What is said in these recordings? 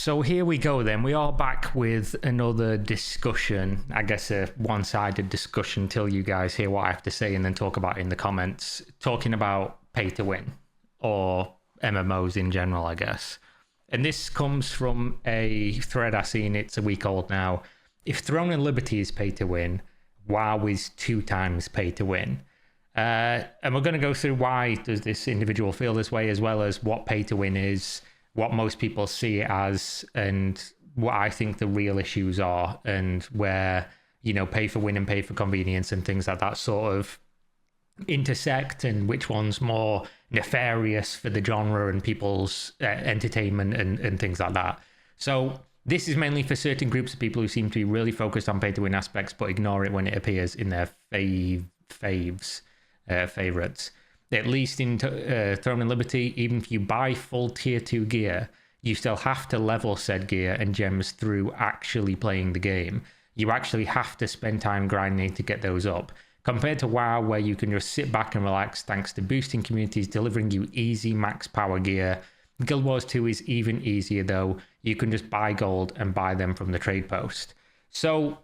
So here we go then. We are back with another discussion. I guess a one-sided discussion till you guys hear what I have to say and then talk about it in the comments. Talking about pay to win or MMOs in general, I guess. And this comes from a thread I seen. It's a week old now. If Throne and Liberty is pay to win, WoW is 2 times pay to win. And we're going to go through why does this individual feel this way, as well as what pay to win is, what most people see it as, and what I think the real issues are, and where, you know, pay for win and pay for convenience and things like that sort of intersect, and which one's more nefarious for the genre and people's entertainment and things like that. So this is mainly for certain groups of people who seem to be really focused on pay to win aspects but ignore it when it appears in their favorites. At least in Throne and Liberty, even if you buy full tier 2 gear, you still have to level said gear and gems through actually playing the game. You actually have to spend time grinding to get those up. Compared to WoW, where you can just sit back and relax thanks to boosting communities delivering you easy max power gear. Guild Wars 2 is even easier though. You can just buy gold and buy them from the trade post. So,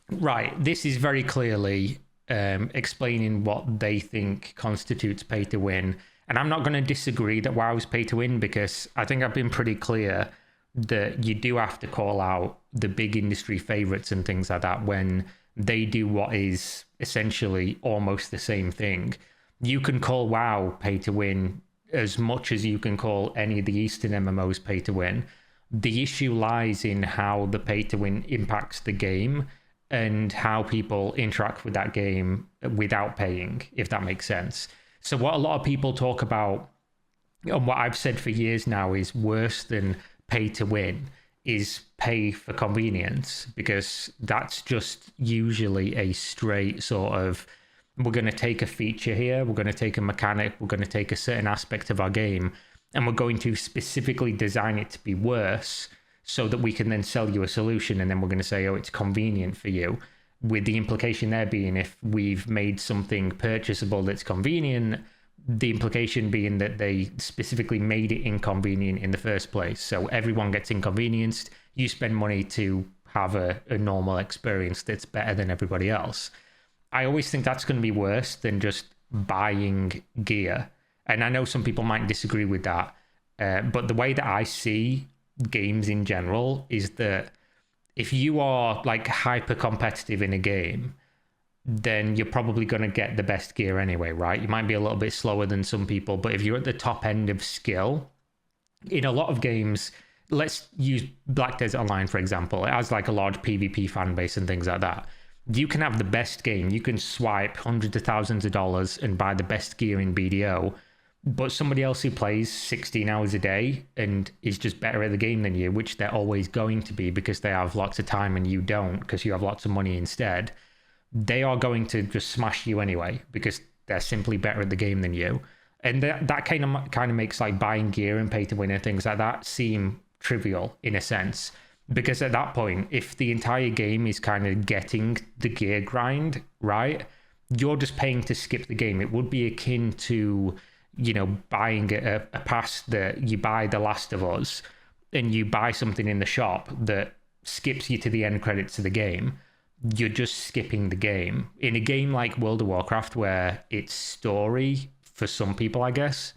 right, this is very clearly explaining what they think constitutes pay to win. And I'm not going to disagree that WoW's pay to win, because I think I've been pretty clear that you do have to call out the big industry favorites and things like that when they do what is essentially almost the same thing. You can call WoW pay to win as much as you can call any of the Eastern MMOs pay to win. The issue lies in how the pay to win impacts the game and how people interact with that game without paying, if that makes sense. So what a lot of people talk about, and what I've said for years now, is worse than pay to win is pay for convenience, because that's just usually a straight sort of, we're going to take a feature here, we're going to take a mechanic, we're going to take a certain aspect of our game, and we're going to specifically design it to be worse so that we can then sell you a solution, and then we're going to say, oh, it's convenient for you, with the implication there being if we've made something purchasable that's convenient, the implication being that they specifically made it inconvenient in the first place. So everyone gets inconvenienced, you spend money to have a normal experience that's better than everybody else. I always think that's going to be worse than just buying gear. And I know some people might disagree with that, but the way that I see games in general is that if you are like hyper competitive in a game, then you're probably going to get the best gear anyway, right? You might be a little bit slower than some people, but if you're at the top end of skill, in a lot of games, let's use Black Desert Online, for example. It has like a large PvP fan base and things like that. You can have the best game. You can swipe hundreds of thousands of dollars and buy the best gear in BDO, but somebody else who plays 16 hours a day and is just better at the game than you, which they're always going to be because they have lots of time and you don't because you have lots of money instead, they are going to just smash you anyway because they're simply better at the game than you. And that kind of makes like buying gear and pay to win and things like that seem trivial in a sense, because at that point, if the entire game is kind of getting the gear grind right, you're just paying to skip the game. It would be akin to, you know, buying a pass that you buy The Last of Us and you buy something in the shop that skips you to the end credits of the game. You're just skipping the game. In a game like World of Warcraft, where it's story for some people, I guess,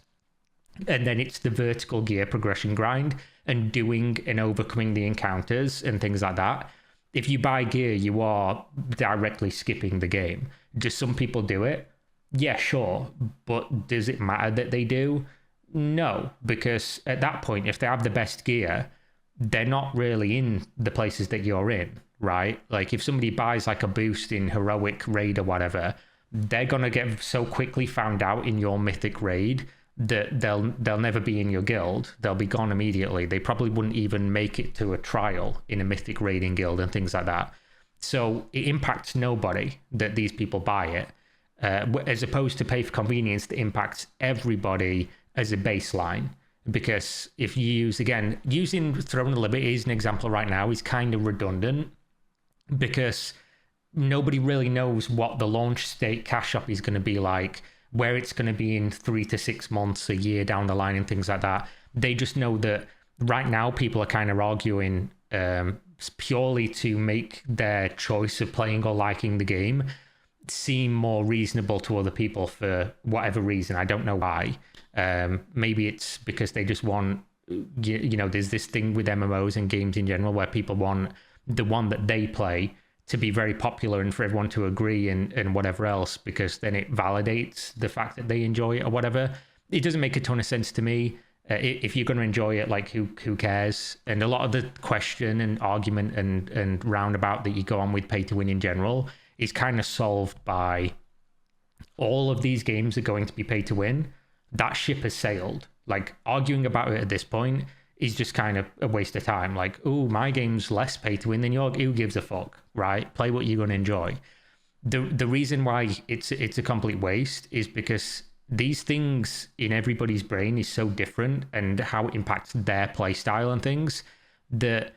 and then it's the vertical gear progression grind and doing and overcoming the encounters and things like that. If you buy gear, you are directly skipping the game. Do some people do it? Yeah, sure. But does it matter that they do? No, because at that point, if they have the best gear, they're not really in the places that you're in, right? Like if somebody buys like a boost in Heroic Raid or whatever, they're going to get so quickly found out in your Mythic Raid that they'll never be in your guild. They'll be gone immediately. They probably wouldn't even make it to a trial in a Mythic Raiding guild and things like that. So it impacts nobody that these people buy it. As opposed to pay for convenience that impacts everybody as a baseline. Because if you use, again, using Throne of Liberty as an example right now is kind of redundant, because nobody really knows what the launch state cash shop is going to be like, where it's going to be in 3 to 6 months, a year down the line and things like that. They just know that right now people are kind of arguing purely to make their choice of playing or liking the game seem more reasonable to other people for whatever reason. I don't know why. Maybe it's because they just want, there's this thing with MMOs and games in general where people want the one that they play to be very popular and for everyone to agree and whatever else, because then it validates the fact that they enjoy it or whatever. It doesn't make a ton of sense to me. If you're going to enjoy it, like who cares? And a lot of the question and argument and roundabout that you go on with pay to win in general is kind of solved by all of these games are going to be pay to win. That ship has sailed. Like, arguing about it at this point is just kind of a waste of time. Like, oh, my game's less pay to win than your. Who gives a fuck, right? Play what you're going to enjoy. The reason why it's a complete waste is because these things in everybody's brain is so different, and how it impacts their play style and things, that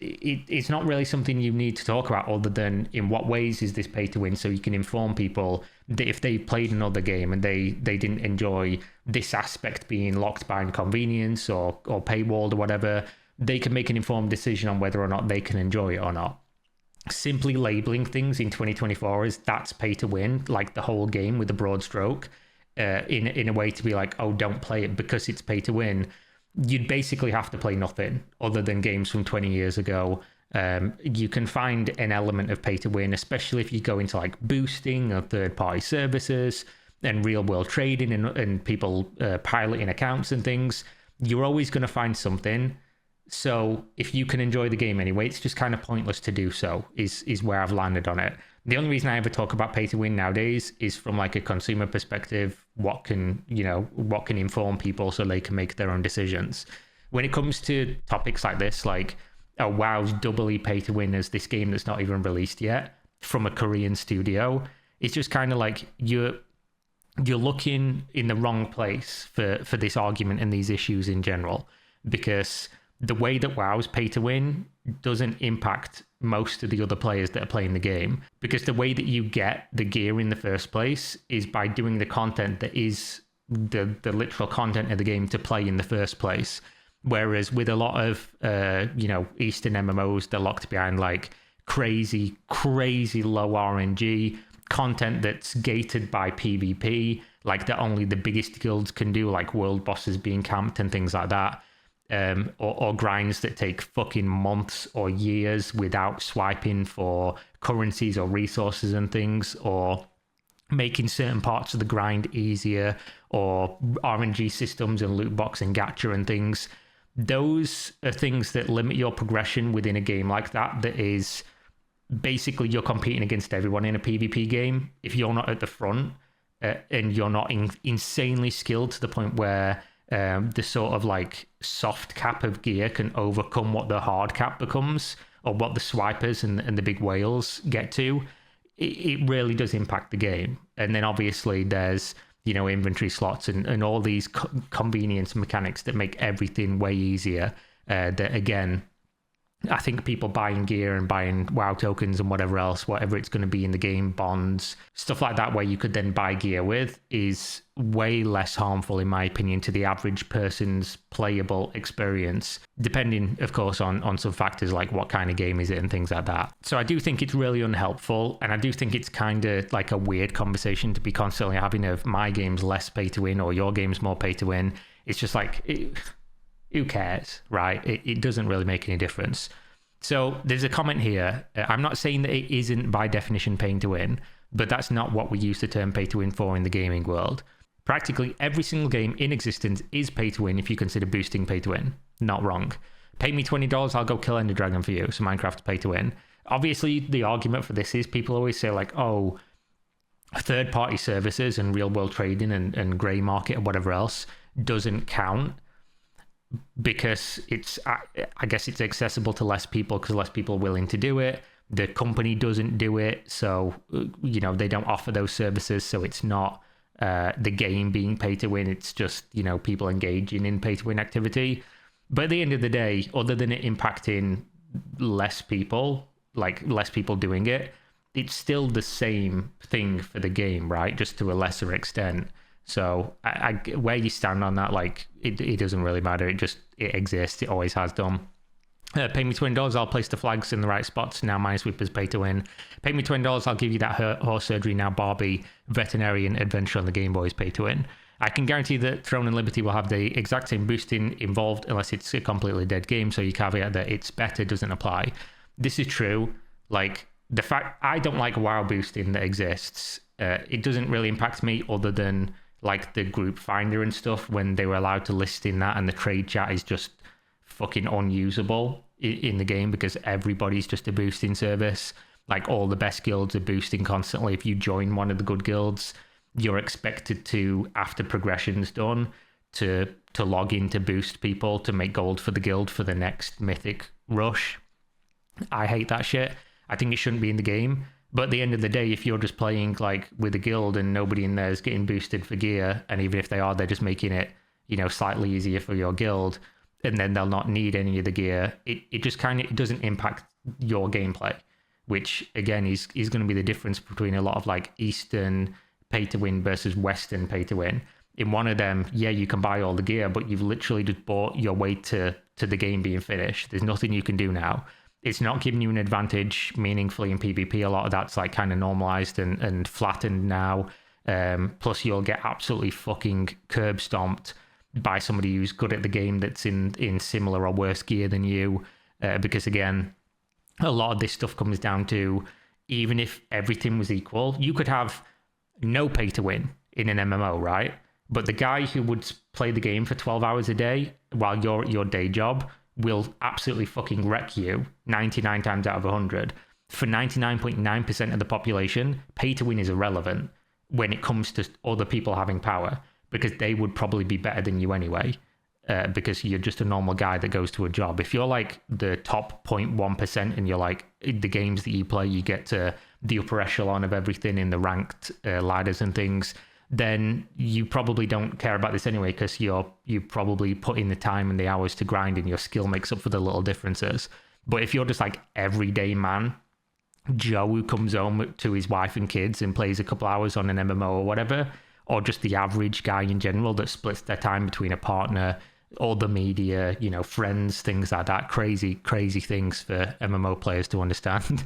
it's not really something you need to talk about other than in what ways is this pay to win, so you can inform people that if they played another game and they didn't enjoy this aspect being locked by inconvenience or paywalled or whatever, they can make an informed decision on whether or not they can enjoy it or not. Simply labeling things in 2024 as that's pay to win, like the whole game with a broad stroke, in a way to be like, oh, don't play it because it's pay to win, you'd basically have to play nothing other than games from 20 years ago. You can find an element of pay to win, especially if you go into like boosting or third-party services and real-world trading and people piloting accounts and things. You're always going to find something. So if you can enjoy the game anyway, it's just kind of pointless to do so, is where I've landed on it. The only reason I ever talk about pay to win nowadays is from like a consumer perspective. What can inform people so they can make their own decisions. When it comes to topics like this, like, oh, WoW's doubly pay to win as this game that's not even released yet from a Korean studio, it's just kind of like you're looking in the wrong place for this argument and these issues in general, because the way that WoW's pay to win doesn't impact most of the other players that are playing the game, because the way that you get the gear in the first place is by doing the content that is the literal content of the game to play in the first place. Whereas with a lot of Eastern MMOs, they're locked behind like crazy low RNG content that's gated by PvP, like that only the biggest guilds can do, like world bosses being camped and things like that. Or grinds that take fucking months or years without swiping for currencies or resources and things, or making certain parts of the grind easier, or RNG systems and loot box and gacha and things. Those are things that limit your progression within a game like that is basically you're competing against everyone in a PvP game. If you're not at the front and you're not insanely skilled to the point where the sort of like soft cap of gear can overcome what the hard cap becomes, or what the swipers and the big whales get to, it really does impact the game. And then obviously there's inventory slots and all these convenience mechanics that make everything way easier, that again, I think people buying gear and buying WoW tokens and whatever it's going to be in the game, bonds, stuff like that, where you could then buy gear with, is way less harmful, in my opinion, to the average person's playable experience, depending, of course, on some factors like what kind of game is it and things like that. So I do think it's really unhelpful, and I do think it's kind of like a weird conversation to be constantly having of my game's less pay to win or your game's more pay to win. It's just like, who cares, right? It doesn't really make any difference. So there's a comment here. I'm not saying that it isn't by definition paying to win, but that's not what we use the term pay to win for in the gaming world. Practically every single game in existence is pay to win if you consider boosting pay to win. Not wrong. Pay me $20, I'll go kill Ender Dragon for you. So Minecraft's pay to win. Obviously, the argument for this is people always say like, oh, third-party services and real-world trading and grey market or whatever else doesn't count, because I guess it's accessible to less people because less people are willing to do it. The company doesn't do it, so they don't offer those services, so it's not the game being pay to win. It's just people engaging in pay to win activity. But at the end of the day, other than it impacting less people, like less people doing it, it's still the same thing for the game, right? Just to a lesser extent. So where you stand on that, like it doesn't really matter. it exists. It always has done. Pay me $20, I'll place the flags in the right spots. Now Minesweeper's pay to win. Pay me $20, I'll give you that horse surgery. Now Barbie Veterinarian Adventure on the Game Boy is pay to win. I can guarantee that Throne and Liberty will have the exact same boosting involved unless it's a completely dead game, so your caveat that it's better doesn't apply. This is true. Like, the fact I don't like WoW boosting that exists, it doesn't really impact me other than like the group finder and stuff when they were allowed to list in that, and the trade chat is just fucking unusable in the game because everybody's just a boosting service. Like, all the best guilds are boosting constantly. If you join one of the good guilds, you're expected to, after progression's done, to log in to boost people to make gold for the guild for the next mythic rush. I hate that shit. I think it shouldn't be in the game. But at the end of the day, if you're just playing like with a guild and nobody in there is getting boosted for gear, and even if they are, they're just making it, you know, slightly easier for your guild, and then they'll not need any of the gear, it just kind of, it doesn't impact your gameplay, which again is going to be the difference between a lot of like Eastern pay to win versus Western pay to win. In one of them, yeah, you can buy all the gear, but you've literally just bought your way to the game being finished. There's nothing you can do now. It's not giving you an advantage meaningfully in PvP. A lot of that's like kind of normalized and flattened now. Plus you'll get absolutely fucking curb stomped by somebody who's good at the game that's in similar or worse gear than you. Because again, a lot of this stuff comes down to, even if everything was equal, you could have no pay to win in an MMO, right? But the guy who would play the game for 12 hours a day while you're at your day job will absolutely fucking wreck you 99 times out of 100. For 99.9% of the population, pay to win is irrelevant when it comes to other people having power, because they would probably be better than you anyway, because you're just a normal guy that goes to a job. If you're like the top 0.1% and you're like, the games that you play, you get to the upper echelon of everything in the ranked ladders and things, then you probably don't care about this anyway, because you probably put in the time and the hours to grind, and your skill makes up for the little differences. But if you're just like everyday man Joe who comes home to his wife and kids and plays a couple hours on an MMO or whatever, or just the average guy in general that splits their time between a partner, all the media, you know, friends, things like that, crazy things for MMO players to understand.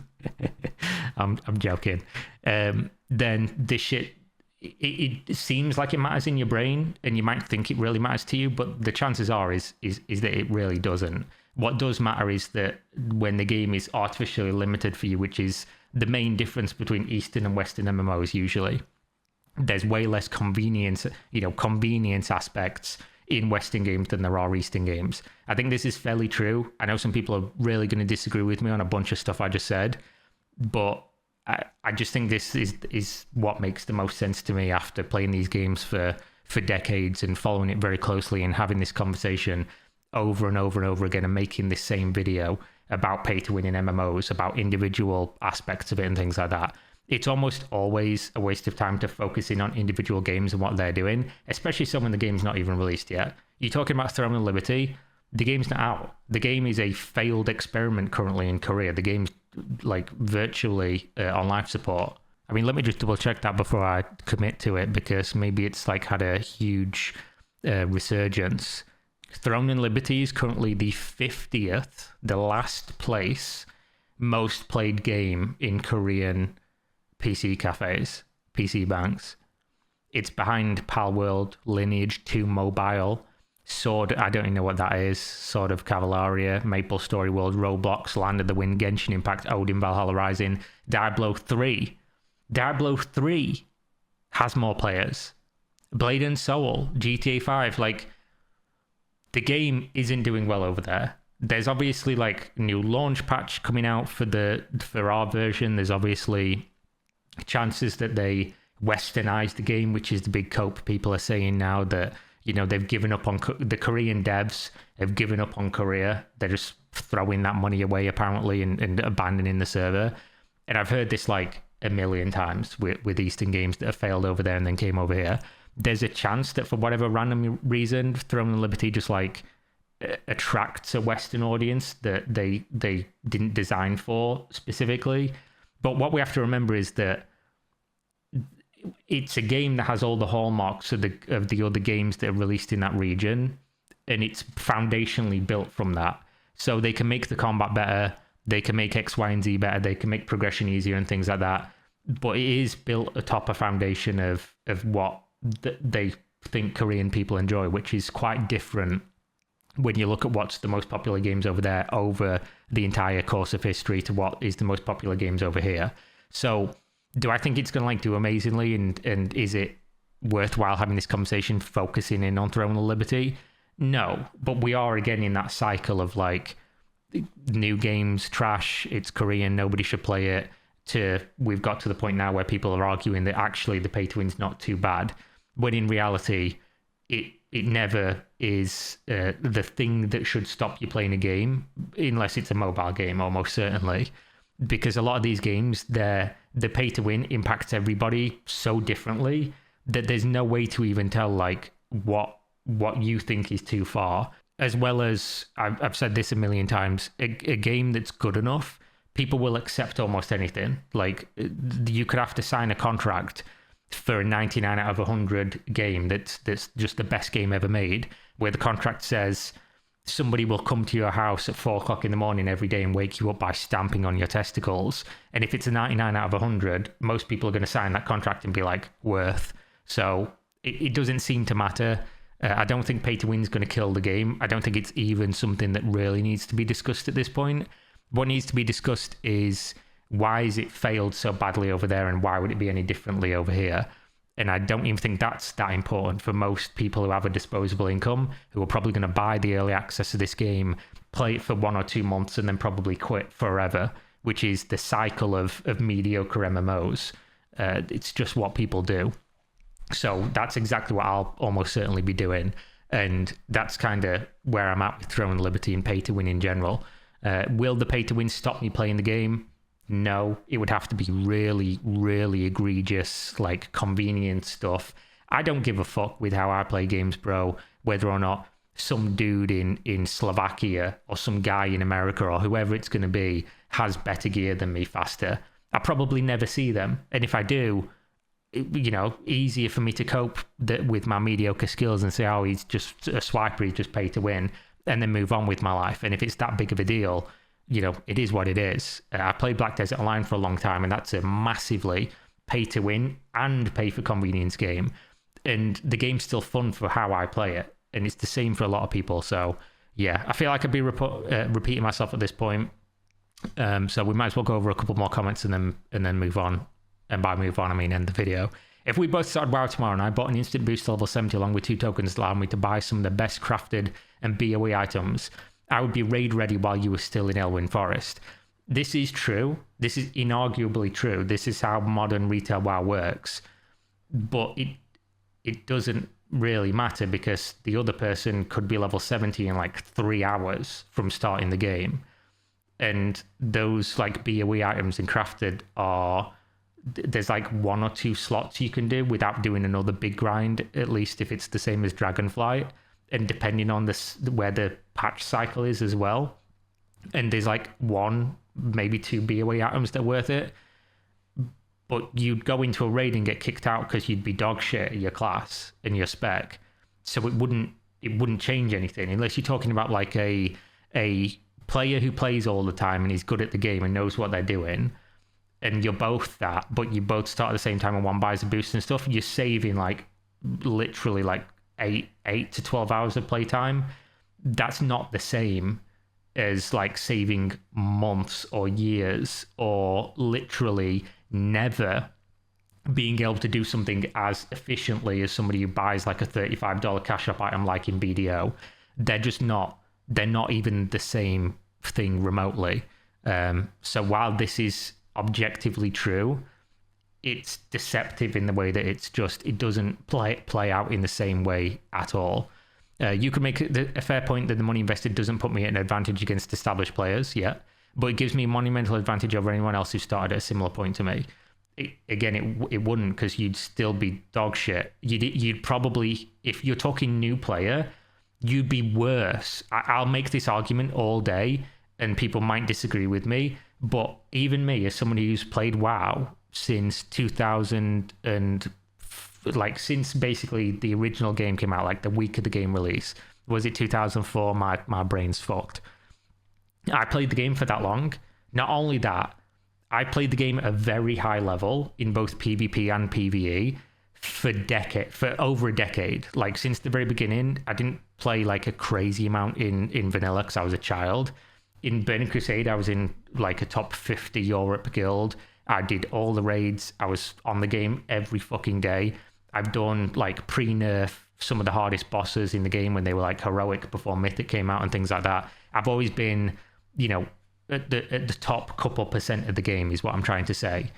I'm joking. Then this shit, it seems like it matters in your brain, and you might think it really matters to you, but the chances are is that it really doesn't. What does matter is that when the game is artificially limited for you, which is the main difference between Eastern and Western MMOs usually, there's way less convenience aspects in Western games than there are Eastern games. I think this is fairly true. I know some people are really going to disagree with me on a bunch of stuff I just said, but I just think this is what makes the most sense to me after playing these games for decades and following it very closely and having this conversation over and over and over again and making this same video about pay to win in MMOs, about individual aspects of it and things like that. It's almost always a waste of time to focus in on individual games and what they're doing, especially so when the game's not even released yet. You're talking about Throne and Liberty, the game's not out. The game is a failed experiment currently in Korea. The game's like virtually on life support. I mean, let me just double check that before I commit to it, because maybe it's like had a huge resurgence. Throne and Liberty is currently the 50th, the last place most played game in Korean PC cafes, PC banks. It's behind Palworld, Lineage 2 Mobile, Sword, I don't even know what that is, Sword of Cavalleria, Maple Story World, Roblox, Land of the Wind, Genshin Impact, Odin, Valhalla Rising, Diablo 3. Diablo 3 has more players. Blade and Soul, GTA 5, like, the game isn't doing well over there. There's obviously like new launch patch coming out for our version. There's obviously chances that they westernize the game, which is the big cope people are saying now, that, you know, they've given up on the Korean devs have given up on Korea. They're just throwing that money away apparently and abandoning the server. And I've heard this like a million times with Eastern games that have failed over there and then came over here. There's a chance that for whatever random reason, Throne and Liberty just like attracts a Western audience that they didn't design for specifically. But what we have to remember is that it's a game that has all the hallmarks of the other games that are released in that region. and it's foundationally built from that. So they can make the combat better, they can make X, Y, and Z better, they can make progression easier and things like that. But it is built atop a foundation of what they think Korean people enjoy, which is quite different when you look at what's the most popular games over there over the entire course of history to what is the most popular games over here. So do I think it's going to like do amazingly, and is it worthwhile having this conversation focusing in on Throne of Liberty? No, but we are again in that cycle of like new games trash, it's Korean, nobody should play it, to we've got to the point now where people are arguing that actually the pay to win's not too bad, when in reality it never is the thing that should stop you playing a game, unless it's a mobile game, almost certainly, because a lot of these games, the pay to win impacts everybody so differently that there's no way to even tell like what you think is too far. As well as I've said this a million times, a game that's good enough, people will accept almost anything. Like you could have to sign a contract for a 99 out of 100 game that's just the best game ever made, where the contract says somebody will come to your house at 4 o'clock in the morning every day and wake you up by stamping on your testicles. And if it's a 99 out of 100, most people are going to sign that contract and be like, worth. So it doesn't seem to matter. I don't think pay to win is going to kill the game. I don't think it's even something that really needs to be discussed at this point. What needs to be discussed is why is it failed so badly over there, and why would it be any differently over here? And I don't even think that's that important for most people who have a disposable income, who are probably going to buy the early access of this game, play it for 1 or 2 months, and then probably quit forever, which is the cycle of mediocre MMOs. It's just what people do. So that's exactly what I'll almost certainly be doing. And that's kind of where I'm at with Throne of Liberty and pay to win in general. Will the pay to win stop me playing the game? No, it would have to be really, really egregious, like convenient stuff. I don't give a fuck with how I play games, bro, whether or not some dude in Slovakia or some guy in America or whoever it's going to be has better gear than me faster. I probably never see them. And if I do, easier for me to cope with my mediocre skills and say, oh, he's just a swiper, he's just pay to win, and then move on with my life. And if it's that big of a deal, it is what it is. I played Black Desert Online for a long time, and that's a massively pay to win and pay for convenience game. And the game's still fun for how I play it. And it's the same for a lot of people. So yeah, I feel like I'd be repeating myself at this point. So we might as well go over a couple more comments and then move on. And by move on, I mean end the video. If we both started WoW tomorrow and I bought an instant boost to level 70 along with 2 tokens that allow me to buy some of the best crafted and BOE items, I would be raid ready while you were still in Elwyn Forest. This is true. This is inarguably true. This is how modern retail WoW works. But it doesn't really matter, because the other person could be level 70 in like 3 hours from starting the game. And those like BOE items and crafted there's like 1 or 2 slots you can do without doing another big grind, at least if it's the same as Dragonflight, and depending on where the patch cycle is as well. And there's like 1, maybe 2 BOE items that are worth it, but you'd go into a raid and get kicked out because you'd be dog shit at your class and your spec. So it wouldn't change anything unless you're talking about like a player who plays all the time and is good at the game and knows what they're doing, and you're both that, but you both start at the same time and one buys a boost and stuff. You're saving like literally like 8 to 12 hours of playtime. That's not the same as like saving months or years, or literally never being able to do something as efficiently as somebody who buys like a $35 cash up item like in BDO. They're not even the same thing remotely. So while this is objectively true, it's deceptive in the way that it doesn't play out in the same way at all. You could make a fair point that the money invested doesn't put me at an advantage against established players yet, but it gives me a monumental advantage over anyone else who started at a similar point to me. It wouldn't, because you'd still be dog shit. You'd probably, if you're talking new player, you'd be worse. I'll make this argument all day and people might disagree with me, but even me, as somebody who's played WoW since 2000 and like since basically the original game came out, like the week of the game release, Was it 2004? My brain's fucked. I played the game for that long. Not only that, I played the game at a very high level in both PvP and PvE for over a decade. Like since the very beginning, I didn't play like a crazy amount in vanilla because I was a child. In Burning Crusade, I was in like a top 50 Europe guild. I did all the raids. I was on the game every fucking day. I've done like pre-nerf some of the hardest bosses in the game when they were like heroic before Mythic came out and things like that. I've always been, you know, at the top couple percent of the game is what I'm trying to say.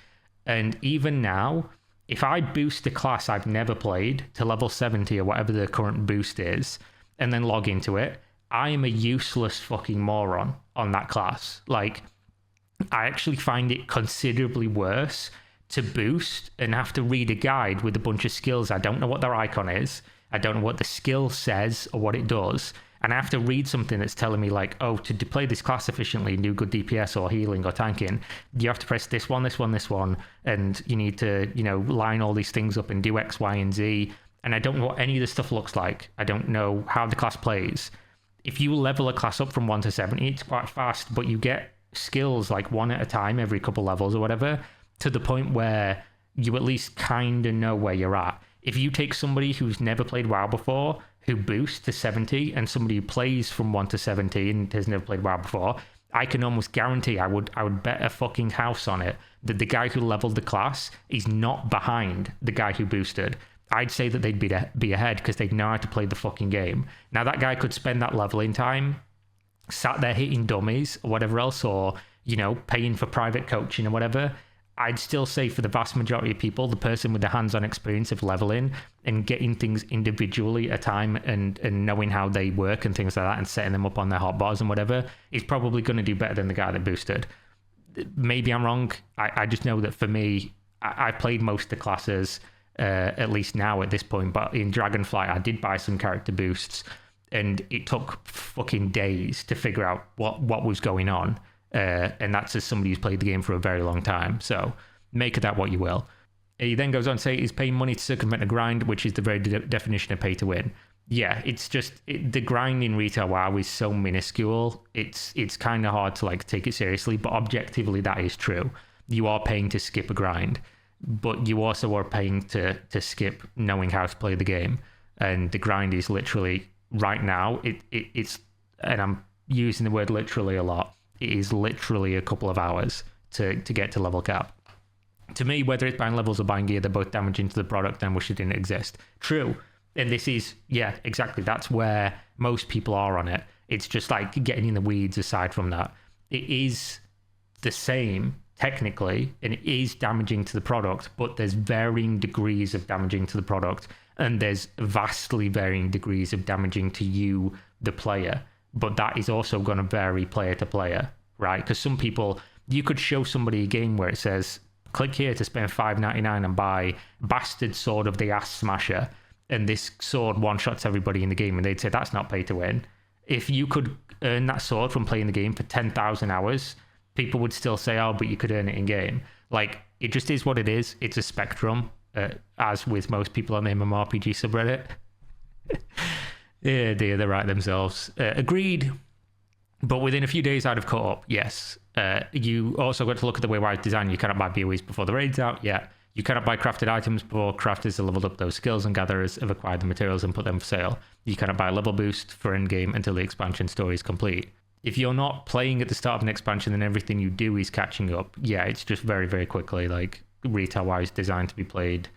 And even now, if I boost a class I've never played to level 70 or whatever the current boost is, and then log into it, I am a useless fucking moron on that class. Like, I actually find it considerably worse to boost and have to read a guide with a bunch of skills. I don't know what their icon is. I don't know what the skill says or what it does. And I have to read something that's telling me like, oh, to play this class efficiently and do good DPS or healing or tanking, you have to press this one, this one, this one. And you need to, you know, line all these things up and do X, Y, and Z. And I don't know what any of this stuff looks like. I don't know how the class plays. If you level a class up from 1 to 70, it's quite fast, but you get skills like one at a time every couple levels or whatever, to the point where you at least kind of know where you're at. If you take somebody who's never played WoW before, who boosts to 70, and somebody who plays from 1 to 70 and has never played WoW before, I can almost guarantee, I would bet a fucking house on it, that the guy who leveled the class is not behind the guy who boosted. I'd say that they'd be ahead because they'd know how to play the fucking game. Now, that guy could spend that leveling time sat there hitting dummies or whatever else, or, you know, paying for private coaching or whatever. I'd still say for the vast majority of people, the person with the hands-on experience of leveling and getting things individually at a time and knowing how they work and things like that and setting them up on their hotbars and whatever is probably going to do better than the guy that boosted. Maybe I'm wrong. I just know that for me, I played most of the classes, at least now at this point, but in Dragonflight, I did buy some character boosts and it took fucking days to figure out what was going on. And that's as somebody who's played the game for a very long time. So make of that what you will. He then goes on to say he's paying money to circumvent a grind, which is the very definition of pay to win. Yeah, it's just the grind in retail WoW is so minuscule. It's kind of hard to like take it seriously, but objectively that is true. You are paying to skip a grind, but you also are paying to skip knowing how to play the game. And the grind is literally right now. It's and I'm using the word literally a lot. It is literally a couple of hours to get to level cap. To me, whether it's buying levels or buying gear, they're both damaging to the product and wish it didn't exist. True. And this is, yeah, exactly. That's where most people are on it. It's just like getting in the weeds aside from that. It is the same, technically, and it is damaging to the product, but there's varying degrees of damaging to the product, and there's vastly varying degrees of damaging to you, the player. But that is also going to vary player to player, right? Because some people, you could show somebody a game where it says, click here to spend $5.99 and buy Bastard Sword of the Ass Smasher, and this sword one-shots everybody in the game, and they'd say, that's not pay to win. If you could earn that sword from playing the game for 10,000 hours, people would still say, oh, but you could earn it in-game. Like, it just is what it is. It's a spectrum, as with most people on the MMORPG subreddit. Yeah, they're right themselves. Agreed. But within a few days, I'd have caught up. Yes. You also got to look at the way WoW's designed. You cannot buy BOEs before the raid's out. Yeah. You cannot buy crafted items before crafters have leveled up those skills and gatherers have acquired the materials and put them for sale. You cannot buy a level boost for endgame until the expansion story is complete. If you're not playing at the start of an expansion, then everything you do is catching up. Yeah, it's just very, very quickly. Like, retail WoW is designed to be played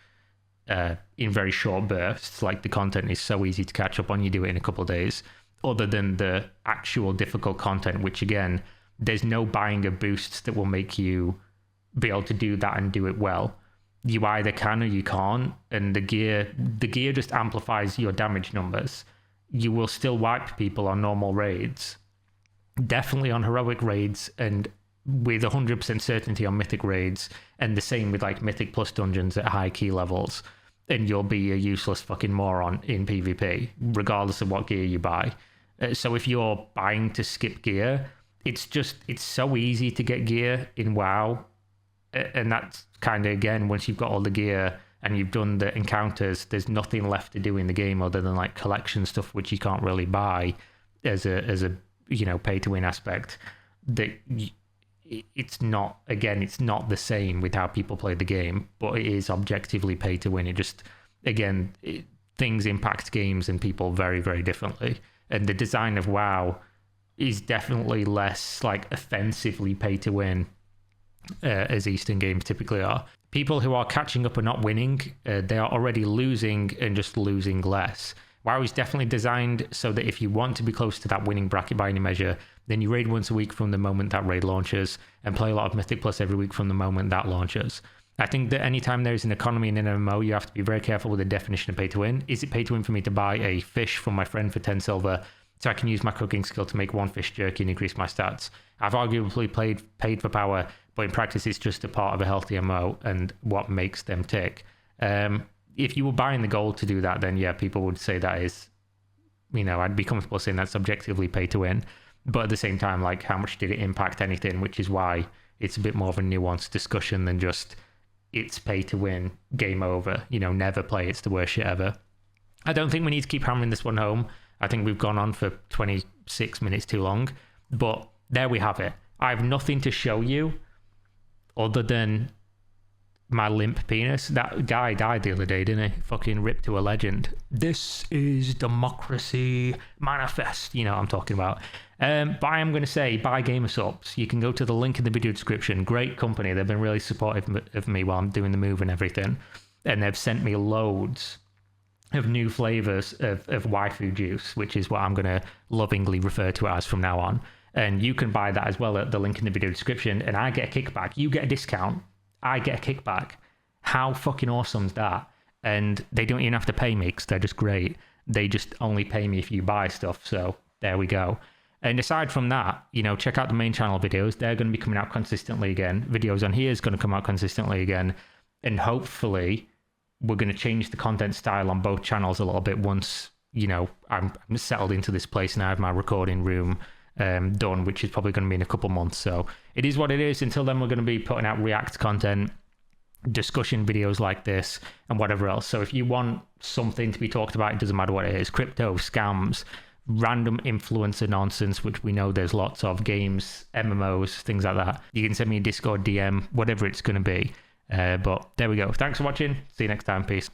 in very short bursts. Like, the content is so easy to catch up on. You do it in a couple of days. Other than the actual difficult content, which again, there's no buying of boosts that will make you be able to do that and do it well. You either can or you can't, and the gear just amplifies your damage numbers. You will still wipe people on normal raids, definitely on heroic raids, and with 100% certainty on mythic raids, and the same with like mythic plus dungeons at high key levels, and you'll be a useless fucking moron in PvP, regardless of what gear you buy. So if you're buying to skip gear, it's so easy to get gear in WoW, and that's kind of, again, once you've got all the gear and you've done the encounters, there's nothing left to do in the game other than like collection stuff, which you can't really buy as a pay to win aspect. It's not the same with how people play the game, but it is objectively pay to win. It just, again, things impact games and people very, very differently. And the design of WoW is definitely less like offensively pay to win as Eastern games typically are. People who are catching up are not winning, they are already losing and just losing less. WoW is definitely designed so that if you want to be close to that winning bracket by any measure, then you raid once a week from the moment that raid launches and play a lot of Mythic Plus every week from the moment that launches. I think that anytime there's an economy in an MMO, you have to be very careful with the definition of pay to win. Is it pay to win for me to buy a fish from my friend for 10 silver so I can use my cooking skill to make one fish jerky and increase my stats? I've arguably paid for power, but in practice it's just a part of a healthy MMO and what makes them tick. If you were buying the gold to do that, then yeah, people would say that is, I'd be comfortable saying that's objectively pay to win. But at the same time, like, how much did it impact anything? Which is why it's a bit more of a nuanced discussion than just it's pay to win, game over, never play, it's the worst shit ever. I don't think we need to keep hammering this one home. I think we've gone on for 26 minutes too long, but there we have it. I have nothing to show you other than my limp penis. That guy died the other day, didn't he? Fucking ripped to a legend. This is democracy manifest. You know what I'm talking about. But I am going to say, buy Gamer Subs. You can go to the link in the video description. Great company. They've been really supportive of me while I'm doing the move and everything. And they've sent me loads of new flavors of waifu juice, which is what I'm going to lovingly refer to it as from now on. And you can buy that as well at the link in the video description. And I get a kickback. You get a discount. I get a kickback. How fucking awesome is that? And they don't even have to pay me because they're just great. They just only pay me if you buy stuff. So there we go. And aside from that, check out the main channel videos. They're going to be coming out consistently again. Videos on here is going to come out consistently again. And hopefully we're going to change the content style on both channels a little bit once, I'm settled into this place and I have my recording room done, which is probably going to be in a couple months. So it is what it is. Until then, we're going to be putting out React content, discussion videos like this, and whatever else. So if you want something to be talked about, it doesn't matter what it is: crypto, scams, random influencer nonsense, which we know there's lots of, games, MMOs, things like that. You can send me a Discord DM, whatever it's going to be. But there we go. Thanks for watching. See you next time. Peace.